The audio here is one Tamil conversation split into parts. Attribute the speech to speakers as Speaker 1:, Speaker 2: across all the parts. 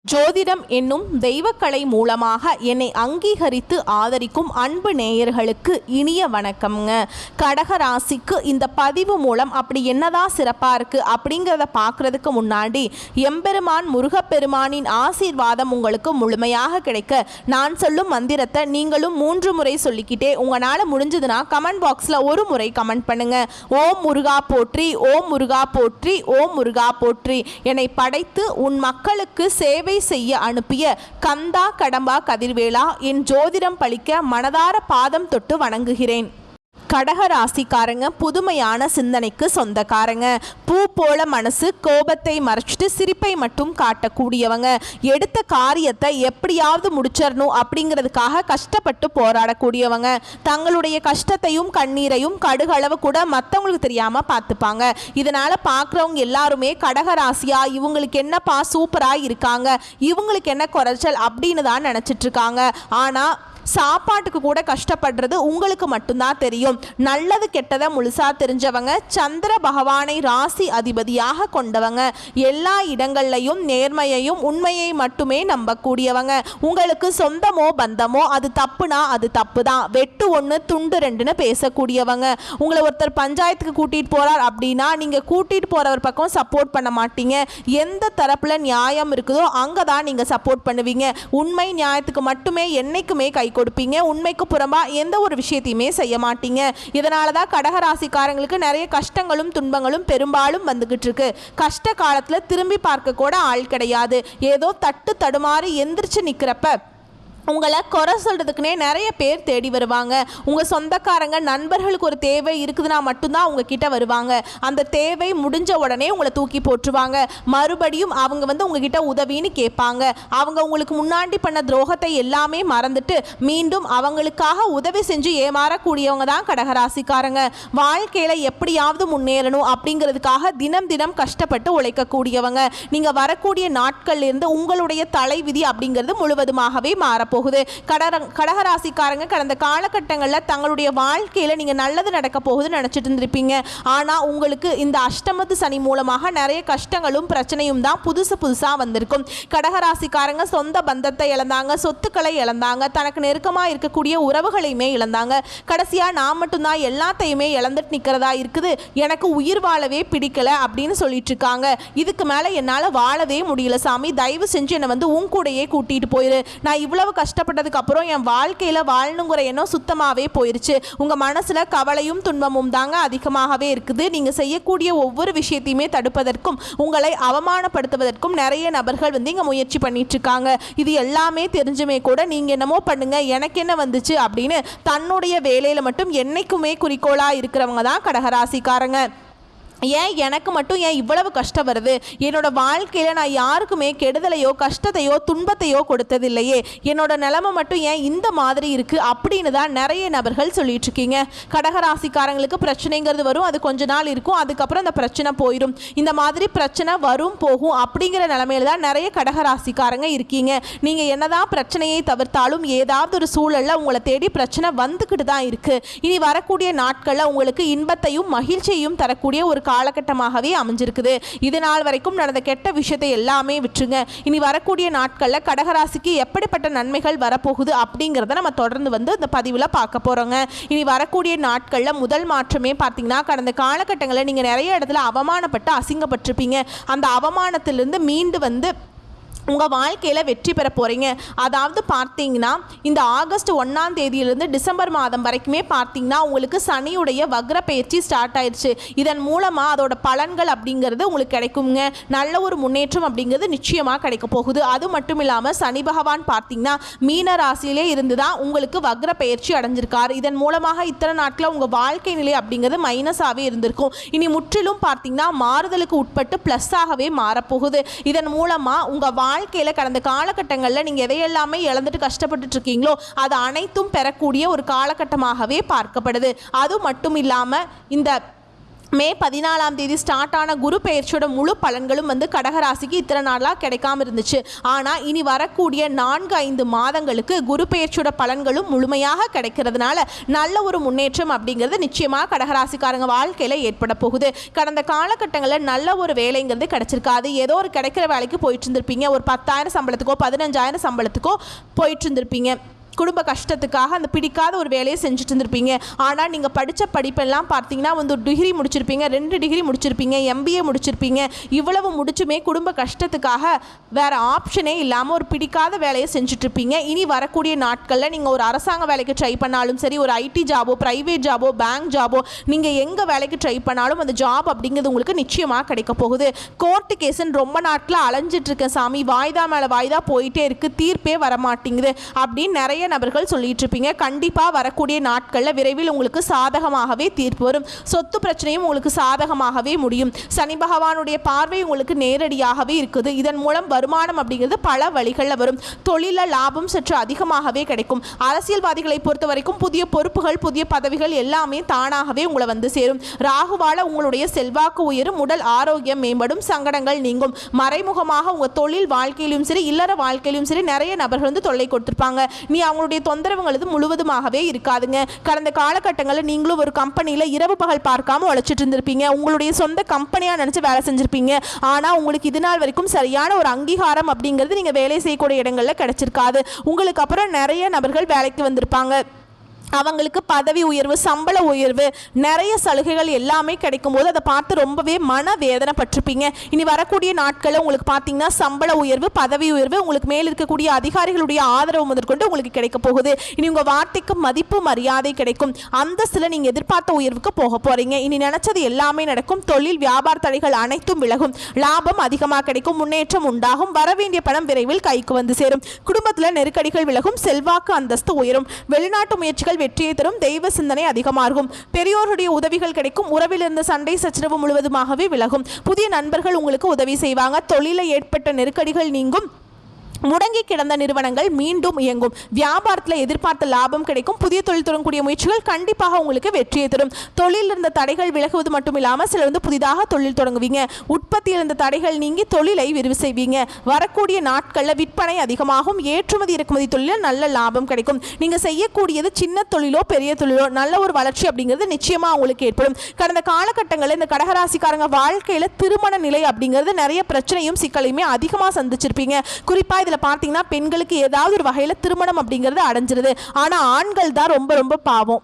Speaker 1: ஜோதிடம் என்னும் தெய்வக்கலை மூலமாக என்னை அங்கீகரித்து ஆதரிக்கும் அன்பு நேயர்களுக்கு இனிய வணக்கம்ங்க. கடகராசிக்கு இந்த பதிவு மூலம் அப்படி என்னதான் சிறப்பாக இருக்குது அப்படிங்கிறத பார்க்குறதுக்கு முன்னாடி எம்பெருமான் முருகப்பெருமானின் ஆசீர்வாதம் உங்களுக்கு முழுமையாக கிடைக்க நான் சொல்லும் மந்திரத்தை நீங்களும் 3 முறை சொல்லிக்கிட்டே உங்களால் முடிஞ்சதுன்னா கமெண்ட் பாக்ஸில் ஒரு முறை கமெண்ட் பண்ணுங்கள். ஓம் முருகா போற்றி, ஓம் முருகா போற்றி, ஓம் முருகா போற்றி. என்னை படைத்து உன் மக்களுக்கு சேவை செய்ய அனுப்பிய கந்தா கடம்பா கதிர்வேலா, என் ஜோதிடம் பழிக்க மனதார பாதம் தொட்டு வணங்குகிறேன். கடகராசிக்காரங்க புதுமையான சிந்தனைக்கு சொந்தக்காரங்க. பூ போல மனசு, கோபத்தை மறைச்சிட்டு சிரிப்பை மட்டும் காட்டக்கூடியவங்க. எடுத்த காரியத்தை எப்படியாவது முடிச்சிடணும் அப்படிங்கிறதுக்காக கஷ்டப்பட்டு போராடக்கூடியவங்க. தங்களுடைய கஷ்டத்தையும் கண்ணீரையும் கடுகளவு கூட மற்றவங்களுக்கு தெரியாம பார்த்துப்பாங்க. இதனால பார்க்குறவங்க எல்லாருமே கடகராசியா இவங்களுக்கு என்னப்பா சூப்பரா இருக்காங்க, இவங்களுக்கு என்ன குறைச்சல் அப்படின்னு தான் நினைச்சிட்டு இருக்காங்க. ஆனா சாப்பாட்டுக்கு கூட கஷ்டப்படுறது உங்களுக்கு மட்டும்தான் தெரியும். நல்லது கெட்டதை முழுசா தெரிஞ்சவங்க, சந்திர பகவானை ராசி அதிபதியாக கொண்டவங்க, எல்லா இடங்கள்லையும் நேர்மையையும் உண்மையை மட்டுமே நம்பக்கூடியவங்க. உங்களுக்கு சொந்தமோ பந்தமோ அது தப்புனா அது தப்பு தான், வெட்டு 1 துண்டு 2ன்னு பேசக்கூடியவங்க. உங்களை ஒருத்தர் பஞ்சாயத்துக்கு கூட்டிட்டு போறார் அப்படின்னா நீங்க கூட்டிட்டு போறவர் பக்கம் சப்போர்ட் பண்ண மாட்டீங்க. எந்த தரப்புல நியாயம் இருக்குதோ அங்கதான் நீங்க சப்போர்ட் பண்ணுவீங்க. உண்மை நியாயத்துக்கு மட்டுமே என்னைக்குமே கை கொடுப்பீங்க. உண்மைக்கு புறம்பா எந்த ஒரு விஷயத்தையுமே செய்ய மாட்டீங்க. இதனால தான் கடகராசிக்காரங்களுக்கு நிறைய கஷ்டங்களும் துன்பங்களும் பெரும்பாலும் வந்துகிட்டு இருக்கு. கஷ்ட காலத்துல திரும்பி பார்க்க கூட ஆள் கிடையாது. ஏதோ தட்டு தடுமாறி எந்திரிச்சு நிக்கிறப்ப உங்களை குறை சொல்கிறதுக்குனே நிறைய பேர் தேடி வருவாங்க. உங்கள் சொந்தக்காரங்க நண்பர்களுக்கு ஒரு தேவை இருக்குதுன்னா மட்டும்தான் உங்ககிட்ட வருவாங்க. அந்த தேவை முடிஞ்ச உடனே உங்களை தூக்கி போட்டுருவாங்க. மறுபடியும் அவங்க உங்ககிட்ட உதவின்னு கேட்பாங்க. அவங்க உங்களுக்கு முன்னாடி பண்ண துரோகத்தை எல்லாமே மறந்துட்டு மீண்டும் அவங்களுக்காக உதவி செஞ்சு ஏமாறக்கூடியவங்க தான் கடகராசிக்காரங்க. வாழ்க்கையில் எப்படியாவது முன்னேறணும் அப்படிங்கிறதுக்காக தினம் தினம் கஷ்டப்பட்டு உழைக்கக்கூடியவங்க. நீங்கள் வரக்கூடிய நாட்கள்லேருந்து உங்களுடைய தலைவிதி அப்படிங்கிறது முழுவதுமாகவே மாறப்போகுது. கடகராசிக்காரங்க கடந்த காலகட்டங்களில் தங்களுடைய வாழ்க்கையில் நீங்கள் நல்லது நடக்க போகுதுன்னு நினச்சிட்டு இருந்திருப்பீங்க. ஆனால் உங்களுக்கு இந்த அஷ்டமத்து சனி மூலமாக நிறைய கஷ்டங்களும் பிரச்சனையும் தான் புதுசாக வந்திருக்கும். கடகராசிக்காரங்க சொந்த பந்தத்தை இழந்தாங்க, சொத்துக்களை இழந்தாங்க, தனக்கு நெருக்கமாக இருக்கக்கூடிய உறவுகளையுமே இழந்தாங்க. கடைசியாக நான் மட்டும்தான் எல்லாத்தையுமே இழந்துட்டு நிற்கிறதா இருக்குது, எனக்கு உயிர் வாழவே பிடிக்கல அப்படின்னு சொல்லிட்டு இருக்காங்க. இதுக்கு மேலே என்னால் வாழவே முடியல சாமி, தயவு செஞ்சு என்னை உன் கூடையே கூட்டிகிட்டு போயிரு. நான் இவ்வளவு கஷ்டப்பட்டதுக்கு அப்புறம் என் வாழ்க்கையில் வாழணுங்கிற எண்ணம் சுத்தமாகவே போயிருச்சு. உங்கள் மனசில் கவலையும் துன்பமும் தாங்க அதிகமாகவே இருக்குது. நீங்கள் செய்யக்கூடிய ஒவ்வொரு விஷயத்தையுமே தடுப்பதற்கும் உங்களை அவமானப்படுத்துவதற்கும் நிறைய நபர்கள் இங்கே முயற்சி பண்ணிட்டு இருக்காங்க. இது எல்லாமே தெரிஞ்சுமே கூட நீங்கள் என்னமோ பண்ணுங்க, எனக்கு என்ன வந்துச்சு அப்படின்னு தன்னுடைய வேலையில் மட்டும் என்னைக்குமே குறிக்கோளாக இருக்கிறவங்க தான் கடகராசிக்காரங்க. ஏன் எனக்கு மட்டும் ஏன் இவ்வளவு கஷ்டம் வருது, என்னோட வாழ்க்கையில் நான் யாருக்குமே கெடுதலையோ கஷ்டத்தையோ துன்பத்தையோ கொடுத்ததில்லையே, என்னோட நிலைமை மட்டும் ஏன் இந்த மாதிரி இருக்குது அப்படின்னு தான் நிறைய நபர்கள் சொல்லிட்டு இருக்கீங்க. கடகராசிக்காரங்களுக்கு பிரச்சனைங்கிறது வரும், அது கொஞ்ச நாள் இருக்கும், அதுக்கப்புறம் அந்த பிரச்சனை போயிடும். இந்த மாதிரி பிரச்சனை வரும் போகும் அப்படிங்கிற நிலைமையில தான் நிறைய கடகராசிக்காரங்க இருக்கீங்க. நீங்கள் என்னதான் பிரச்சனையை தவிர்த்தாலும் ஏதாவது ஒரு சூழலில் உங்களை தேடி பிரச்சனை வந்துக்கிட்டு தான் இருக்குது. இனி வரக்கூடிய நாட்களில் உங்களுக்கு இன்பத்தையும் மகிழ்ச்சியையும் தரக்கூடிய ஒரு காலகட்டமாகவே அமைஞ்சிருக்குது. இது நாள் வரைக்கும் நடந்த கெட்ட விஷயத்தை எல்லாமே விட்டுருங்க. இனி வரக்கூடிய நாட்களில் கடகராசிக்கு எப்படிப்பட்ட நன்மைகள் வரப்போகுது அப்படிங்கிறத நம்ம தொடர்ந்து இந்த பதிவில் பார்க்க போகிறோங்க. இனி வரக்கூடிய நாட்களில் முதல் மாற்றமே பார்த்தீங்கன்னா, கடந்த காலகட்டங்களில் நீங்கள் நிறைய இடத்துல அவமானப்பட்டு அசிங்கப்பட்டிருப்பீங்க. அந்த அவமானத்திலிருந்து மீண்டு உங்கள் வாழ்க்கையில் வெற்றி பெற போகிறீங்க. அதாவது பார்த்தீங்கன்னா இந்த ஆகஸ்ட் 1ஆம் தேதியிலிருந்து டிசம்பர் மாதம் வரைக்குமே பார்த்தீங்கன்னா உங்களுக்கு சனியுடைய வக்ர பயிற்சி ஸ்டார்ட் ஆயிடுச்சு. இதன் மூலமாக அதோட பலன்கள் அப்படிங்கிறது உங்களுக்கு கிடைக்குங்க. நல்ல ஒரு முன்னேற்றம் அப்படிங்கிறது நிச்சயமாக கிடைக்க போகுது. அது மட்டும் இல்லாமல் சனி பகவான் பார்த்தீங்கன்னா மீன ராசியிலே இருந்து தான் உங்களுக்கு வக்ர பயிற்சி அடைஞ்சிருக்காரு. இதன் மூலமாக இத்தனை நாட்களில் உங்கள் வாழ்க்கை நிலை அப்படிங்கிறது மைனஸாகவே இருந்திருக்கும். இனி முற்றிலும் பார்த்தீங்கன்னா மாறுதலுக்கு உட்பட்டு ப்ளஸ்ஸாகவே மாறப்போகுது. இதன் மூலமாக உங்கள் வாழ்க்கையில் கடந்த காலகட்டங்களில் நீங்கள் எதையெல்லாமே இழந்துட்டு கஷ்டப்பட்டு இருக்கீங்களோ அது அனைத்தும் பெறக்கூடிய ஒரு காலகட்டமாகவே பார்க்கப்படுது. அது மட்டும் இல்லாமல் இந்த மே 14ஆம் தேதி ஸ்டார்ட் ஆன குரு பெயர்ச்சியோட முழு பலன்களும் வந்து கடகராசிக்கு இத்தனை நாளாக கிடைக்காம இருந்துச்சு. ஆனால் இனி வரக்கூடிய 4-5 மாதங்களுக்கு குரு பெயர்ச்சியோட பலன்களும் முழுமையாக கிடைக்கிறதுனால நல்ல ஒரு முன்னேற்றம் அப்படிங்கிறது நிச்சயமாக கடகராசிக்காரங்க வாழ்க்கையில் ஏற்பட போகுது. கடந்த காலகட்டங்களில் நல்ல ஒரு வேலைங்கிறது கிடைச்சிருக்காது. ஏதோ ஒரு கிடைக்கிற வேலைக்கு போயிட்டு இருந்திருப்பீங்க. ஒரு 10,000 சம்பளத்துக்கோ 15,000 சம்பளத்துக்கோ போயிட்டு இருந்திருப்பீங்க. குடும்ப கஷ்டத்துக்காக அந்த பிடிக்காத ஒரு வேலையை செஞ்சுட்டு இருந்திருப்பீங்க. ஆனால் நீங்கள் படித்த படிப்பெல்லாம் பார்த்தீங்கன்னா வந்து ஒரு டிகிரி முடிச்சிருப்பீங்க, 2 டிகிரி முடிச்சிருப்பீங்க, MBA முடிச்சிருப்பீங்க. இவ்வளவு முடிச்சுமே குடும்ப கஷ்டத்துக்காக வேறு ஆப்ஷனே இல்லாமல் ஒரு பிடிக்காத வேலையை செஞ்சுட்ருப்பீங்க. இனி வரக்கூடிய நாட்களில் நீங்கள் ஒரு அரசாங்க வேலைக்கு ட்ரை பண்ணாலும் சரி, ஒரு IT ஜாபோ, ப்ரைவேட் ஜாபோ, பேங்க் ஜாபோ, நீங்கள் எங்கே வேலைக்கு ட்ரை பண்ணாலும் அந்த ஜாப் அப்படிங்கிறது உங்களுக்கு நிச்சயமாக கிடைக்க போகுது. கோர்ட்டு கேஸுன்னு ரொம்ப நாட்களில் அலைஞ்சிட்ருக்கேன் சாமி, வாய்தா மேலே வாய்தா போயிட்டே இருக்குது, தீர்ப்பே வரமாட்டேங்குது அப்படின்னு நிறைய நபர்கள் சொல்லிட்டு இருப்பீங்க. கண்டிப்பாக வரக்கூடிய நாட்களில் விரைவில் உங்களுக்கு சாதகமாகவே தீர்ப்பு வரும். சொத்து பிரச்சனையும் உங்களுக்கு சாதகமாகவே முடியும். சனி பகவானுடைய பார்வை உங்களுக்கு நேரடியாகவே இருக்குது. இதன் மூலம் வருமானம் அப்படிங்கிறது பல வழிகளில் வரும். தொழில லாபம் சற்று அதிகமாகவே கிடைக்கும். அரசியல்வாதிகளை பொறுத்த வரைக்கும் புதிய பொறுப்புகள், புதிய பதவிகள் எல்லாமே தானாகவே உங்களை வந்து சேரும். ராகுவால உங்களுடைய செல்வாக்கு உயரும், உடல் ஆரோக்கியம் மேம்படும், சங்கடங்கள் நீங்கும். மறைமுகமாக உங்கள் தொழில் வாழ்க்கையிலும் சரி, இல்லற வாழ்க்கையிலும் சரி நிறைய நபர்கள் வந்து தொல்லை கொடுத்துருப்பாங்க. நீ அவங்களுடைய தொந்தரவுங்கிறது முழுவதுமாகவே இருக்காதுங்க. கடந்த காலகட்டங்களில் நீங்களும் ஒரு கம்பெனியில் இரவு பகல் பார்க்காம உழைச்சிட்டு இருந்திருப்பீங்க. உங்களுடைய சொந்த கம்பெனியாக நினச்சி வேலை செஞ்சுருப்பீங்க. ஆனால் உங்களுக்கு இது நாள் வரைக்கும் சரியான ஒரு அங்கீகாரம் அப்படிங்கிறது நீங்கள் வேலை செய்யக்கூடிய இடங்களில் கிடைச்சிருக்காது. உங்களுக்கு அப்புறம் நிறைய நபர்கள் வேலைக்கு வந்திருப்பாங்க. அவங்களுக்கு பதவி உயர்வு, சம்பள உயர்வு, நிறைய சலுகைகள் எல்லாமே கிடைக்கும் போது அதை பார்த்து ரொம்பவே மனவேதனைப்பட்டிருப்பீங்க. இனி வரக்கூடிய நாட்களில் உங்களுக்கு பார்த்தீங்கன்னா சம்பள உயர்வு, பதவி உயர்வு, உங்களுக்கு மேல் இருக்கக்கூடிய அதிகாரிகளுடைய ஆதரவு முதற்கொண்டு உங்களுக்கு கிடைக்க போகுது. இனி உங்கள் வார்த்தைக்கு மதிப்பு மரியாதை கிடைக்கும். அந்தஸ்தில் நீங்கள் எதிர்பார்த்த உயர்வுக்கு போக போகிறீங்க. இனி நினச்சது எல்லாமே நடக்கும். தொழில் வியாபார தடைகள் அனைத்தும் விலகும். லாபம் அதிகமாக கிடைக்கும். முன்னேற்றம் உண்டாகும். வரவேண்டிய பணம் விரைவில் கைக்கு வந்து சேரும். குடும்பத்தில் நெருக்கடிகள் விலகும். செல்வாக்கு அந்தஸ்து உயரும். வெளிநாட்டு முயற்சிகள் வெற்றியை தரும். தெய்வ சிந்தனை அதிகமாகும். பெரியோருடைய உதவிகள் கிடைக்கும். உறவில் இருந்த சண்டை சச்சரவு முழுவதுமாகவே விலகும். புதிய நண்பர்கள் உங்களுக்கு உதவி செய்வாங்க. தொழிலில் ஏற்பட்ட நெருக்கடிகள் நீங்கும். முடங்கி கிடந்த நிறுவனங்கள் மீண்டும் இயங்கும். வியாபாரத்தில் எதிர்பார்த்த லாபம் கிடைக்கும். புதிய தொழில் தொடங்கக்கூடிய முயற்சிகள் கண்டிப்பாக உங்களுக்கு வெற்றியை தரும். தொழில் இருந்த தடைகள் விலகுவது மட்டும் இல்லாமல் சிலர் வந்து புதிதாக தொழில் தொடங்குவீங்க. உற்பத்தியில் இருந்த தடைகள் நீங்கி தொழிலை விரிவு செய்வீங்க. வரக்கூடிய நாட்களில் விற்பனை அதிகமாகும். ஏற்றுமதி இறக்குமதி தொழிலில் நல்ல லாபம் கிடைக்கும். நீங்கள் செய்யக்கூடியது சின்ன தொழிலோ பெரிய தொழிலோ நல்ல ஒரு வளர்ச்சி அப்படிங்கிறது நிச்சயமாக உங்களுக்கு ஏற்படும். கடந்த காலகட்டங்களில் இந்த கடகராசிக்காரங்க வாழ்க்கையில் திருமண நிலை அப்படிங்கிறது நிறைய பிரச்சனையும் சிக்கலையுமே அதிகமாக சந்திச்சிருப்பீங்க. குறிப்பாக இதில் பார்த்தீங்கன்னா பெண்களுக்கு ஏதாவது ஒரு வகையில் திருமணம் அப்படிங்கிறது அடைஞ்சிருது. ஆனால் ஆண்கள் தான் ரொம்ப ரொம்ப பாவம்.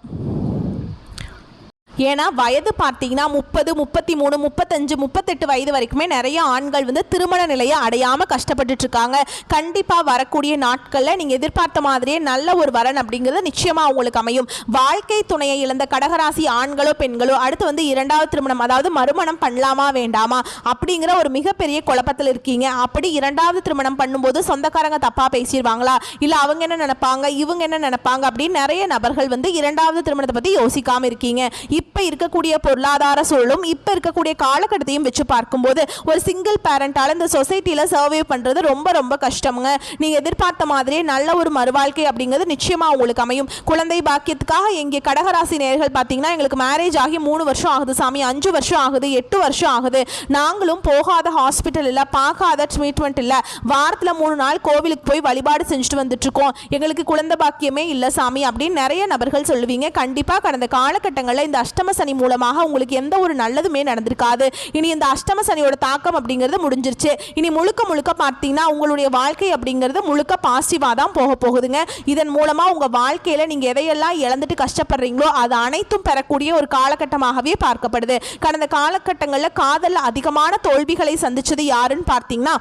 Speaker 1: ஏன்னா வயது பார்த்தீங்கன்னா 30, 33, 35, 38 வயது வரைக்குமே நிறைய ஆண்கள் வந்து திருமண நிலையை அடையாமல் கஷ்டப்பட்டுட்டு இருக்காங்க. கண்டிப்பாக வரக்கூடிய நாட்களில் நீங்கள் எதிர்பார்த்த மாதிரியே நல்ல ஒரு வரன் அப்படிங்கிறது நிச்சயமாக உங்களுக்கு அமையும். வாழ்க்கை துணையை இழந்த கடகராசி ஆண்களோ பெண்களோ அடுத்து வந்து 2வது திருமணம், அதாவது மறுமணம் பண்ணலாமா வேண்டாமா அப்படிங்கிற ஒரு மிகப்பெரிய குழப்பத்தில் இருக்கீங்க. அப்படி 2வது திருமணம் பண்ணும்போது சொந்தக்காரங்க தப்பாக பேசிடுவாங்களா, இல்லை அவங்க என்ன நினைப்பாங்க, இவங்க என்ன நினைப்பாங்க அப்படின்னு நிறைய நபர்கள் வந்து 2வது திருமணத்தை பற்றி யோசிக்காமல் இருக்கீங்க. இப்போ இருக்கக்கூடிய பொருளாதார சூழலும் இப்போ இருக்கக்கூடிய காலகட்டத்தையும் வச்சு பார்க்கும்போது ஒரு சிங்கிள் பேரண்டால் இந்த சொசைட்டியில் சர்வே பண்ணுறது ரொம்ப ரொம்ப கஷ்டமுங்க. நீங்கள் எதிர்பார்த்த மாதிரியே நல்ல ஒரு மறுவாழ்க்கை அப்படிங்கிறது நிச்சயமாக உங்களுக்கு அமையும். குழந்தை பாக்கியத்துக்காக எங்கே கடகராசி நேயர்கள் பார்த்தீங்கன்னா எங்களுக்கு மேரேஜ் ஆகி 3 வருஷம் ஆகுது சாமி, 5 வருஷம் ஆகுது, 8 வருஷம் ஆகுது, நாங்களும் போகாத ஹாஸ்பிட்டல் இல்லை, பார்க்காத ட்ரீட்மெண்ட் இல்லை, வாரத்தில் 3 நாள் கோவிலுக்கு போய் வழிபாடு செஞ்சுட்டு வந்துட்டுருக்கோம், எங்களுக்கு குழந்தை பாக்கியமே இல்லை சாமி அப்படின்னு நிறைய நபர்கள் சொல்லுவீங்க. கண்டிப்பாக கடந்த காலகட்டங்களில் இந்த அஷ்டம சனி மூலமாக உங்களுக்கு எந்த ஒரு நல்லதுமே நடந்திருக்காது. இனி இந்த அஷ்டம சனியோட தாக்கம் அப்படிங்கிறது முடிஞ்சிருச்சு. இனி முழுக்க முழுக்க பார்த்தீங்கன்னா உங்களுடைய வாழ்க்கை அப்படிங்கிறது முழுக்க பாசிட்டிவாக தான் போக போகுதுங்க. இதன் மூலமாக உங்கள் வாழ்க்கையில் நீங்கள் எதையெல்லாம் இழந்துட்டு கஷ்டப்படுறீங்களோ அது அனைத்தும் பெறக்கூடிய ஒரு காலகட்டமாகவே பார்க்கப்படுது. கடந்த காலகட்டங்களில் காதலில் அதிகமான தோல்விகளை சந்திச்சது யாருன்னு பார்த்தீங்கன்னா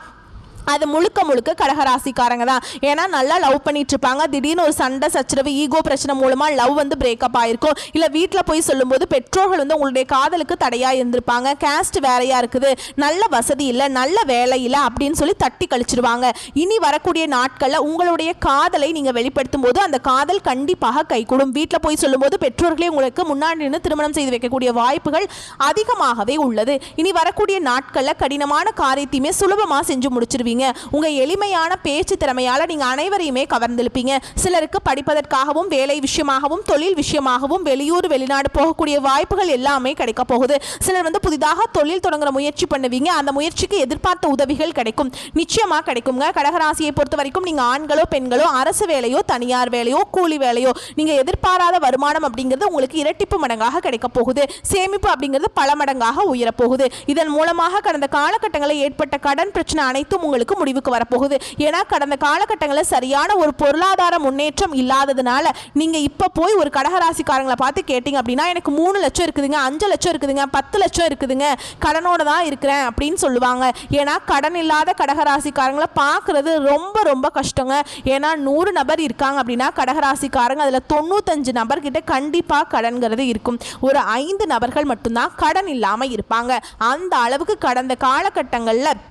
Speaker 1: அது முழுக்க முழுக்க கடகராசிக்காரங்க தான். ஏன்னா நல்லா லவ் பண்ணிட்டு இருப்பாங்க, திடீர்னு ஒரு சண்டை சச்சரவு ஈகோ பிரச்சனை மூலமாக லவ் வந்து பிரேக்கப் ஆயிருக்கும். இல்லை வீட்டில் போய் சொல்லும்போது பெற்றோர்கள் வந்து உங்களுடைய காதலுக்கு தடையாக இருந்திருப்பாங்க. கேஸ்ட் வேறையாக இருக்குது, நல்ல வசதி இல்லை, நல்ல வேலை இல்லை அப்படின்னு சொல்லி தட்டி கழிச்சிருவாங்க. இனி வரக்கூடிய நாட்களில் உங்களுடைய காதலை நீங்கள் வெளிப்படுத்தும் போது அந்த காதல் கண்டிப்பாக கைகூடும். வீட்டில் போய் சொல்லும்போது பெற்றோர்களே உங்களுக்கு முன்னாடி நின்று திருமணம் செய்து வைக்கக்கூடிய வாய்ப்புகள் அதிகமாகவே உள்ளது. இனி வரக்கூடிய நாட்களில் கடினமான காரியத்தையுமே சுலபமாக செஞ்சு முடிச்சிருவீங்க. பண்ணுவீங்க. உங்கள் எளிமையான பேச்சு திறமையால் நீங்கள் அனைவரையுமே கவர்ந்திருப்பீங்க. சிலருக்கு படிப்பதற்காகவும் வேலை விஷயமாகவும் தொழில் விஷயமாகவும் வெளியூர் வெளிநாடு போகக்கூடிய வாய்ப்புகள் எல்லாமே கிடைக்க போகுது. சிலர் புதிதாக தொழில் தொடங்குற முயற்சி பண்ணுவீங்க. அந்த முயற்சிக்கு எதிர்பார்த்த உதவிகள் கிடைக்கும், நிச்சயமாக கிடைக்குங்க. கடகராசியை பொறுத்த வரைக்கும் நீங்கள் ஆண்களோ பெண்களோ அரசு வேலையோ தனியார் வேலையோ கூலி வேலையோ நீங்கள் எதிர்பாராத வருமானம் அப்படிங்கிறது உங்களுக்கு இரட்டிப்பு மடங்காக கிடைக்க போகுது. சேமிப்பு அப்படிங்கிறது பல மடங்காக உயரப்போகுது. இதன் மூலமாக கடந்த காலகட்டங்களில் ஏற்பட்ட கடன் பிரச்சனை அனைத்தும் உங்களுக்கு முடிவுக்கு வரப்போகுது. ஏன்னா கடந்த காலகட்டங்களில் சரியான ஒரு பொருளாதார முன்னேற்றம் இல்லாததுனால நீங்க இப்ப போய் ஒரு கடகராசிக்காரங்களை பார்த்து கேட்டீங்க அப்படின்னா எனக்கு 3 லட்சம் இருக்குதுங்க, 5 லட்சம் இருக்குதுங்க, 10 லட்சம் இருக்குதுங்க, கடனோட தான் இருக்கிறேன் அப்படின்னு சொல்லுவாங்க. ஏன்னா கடன் இல்லாத கடகராசிக்காரங்களை பார்க்கறது ரொம்ப ரொம்ப கஷ்டங்க. ஏன்னா 100 நபர் இருக்காங்க அப்படின்னா கடகராசிக்காரங்க அதில் 95 நபர்கிட்ட கண்டிப்பாக கடன்கிறது இருக்கும். ஒரு 5 நபர்கள் மட்டும்தான் கடன் இல்லாமல் இருப்பாங்க. அந்த அளவுக்கு கடந்த காலகட்டங்களில்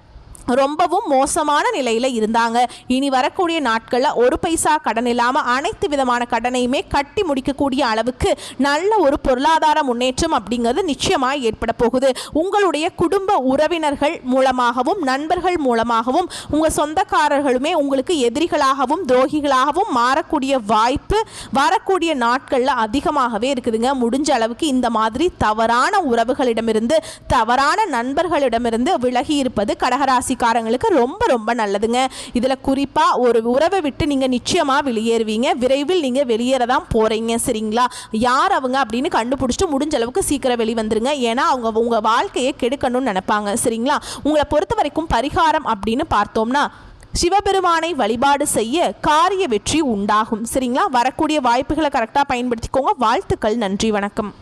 Speaker 1: ரொம்பவும் மோசமான நிலையில் இருந்தாங்க. இனி வரக்கூடிய நாட்களில் ஒரு பைசா கடன் இல்லாமல் அனைத்து விதமான கடனையுமே கட்டி முடிக்கக்கூடிய அளவுக்கு நல்ல ஒரு பொருளாதார முன்னேற்றம் அப்படிங்கிறது நிச்சயமாக ஏற்பட போகுது. உங்களுடைய குடும்ப உறவினர்கள் மூலமாகவும் நண்பர்கள் மூலமாகவும் உங்கள் சொந்தக்காரர்களுமே உங்களுக்கு எதிரிகளாகவும் துரோகிகளாகவும் மாறக்கூடிய வாய்ப்பு வரக்கூடிய நாட்களில் அதிகமாகவே இருக்குதுங்க. முடிஞ்ச அளவுக்கு இந்த மாதிரி தவறான உறவுகளிடமிருந்து தவறான நண்பர்களிடமிருந்து விலகி இருப்பது கடகராசி காரங்களுக்கு ரொம்ப ரொம்ப நல்லதுங்க. இதுல குறிப்பா ஒரு உறவை விட்டு நீங்க நிச்சயமா வெளியேறுவீங்க. விரைவில் நீங்க வெளியேறதான் போறீங்க. சரிங்களா? யார் அவங்க அப்படின்னு கண்டுபிடிச்சிட்டு முடிஞ்ச அளவுக்கு சீக்கிரம் வெளிவந்துருங்க. ஏன்னா அவங்க உங்க வாழ்க்கையை கெடுக்கணும்னு நினைப்பாங்க. சரிங்களா? உங்களை பொறுத்த வரைக்கும் பரிகாரம் அப்படின்னு பார்த்தோம்னா சிவபெருமானை வழிபாடு செய்ய காரிய வெற்றி உண்டாகும். சரிங்களா? வரக்கூடிய வாய்ப்புகளை கரெக்டாக பயன்படுத்திக்கோங்க. வாழ்த்துக்கள். நன்றி. வணக்கம்.